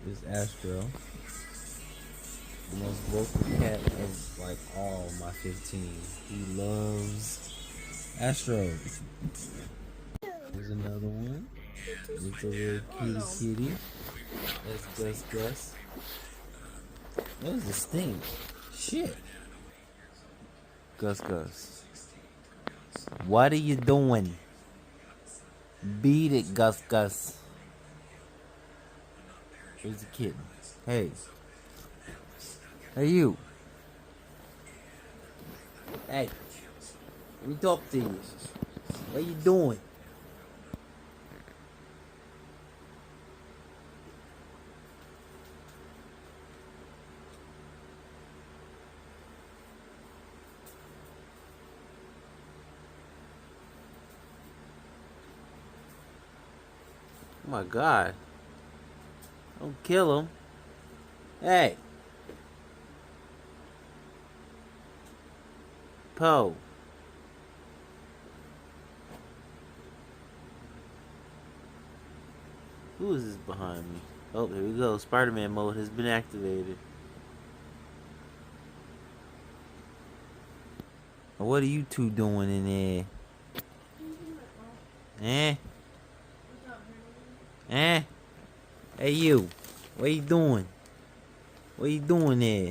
is Astro, the most vocal cat of like all my 15. He loves Astro. Here's another one. It's a little kitty. That's Gus Gus. That was a stink. Shit. Gus Gus. What are you doing? Beat it, Gus Gus. Here's the kitten. Hey. Hey, you. Hey. Let me talk to you. What you doing? Oh my God. Don't kill him. Hey. Poe. Who is this behind me? Oh, here we go. Spider-Man mode has been activated. What are you two doing in there? Eh? Eh? Hey you. What you doing? What you doing there?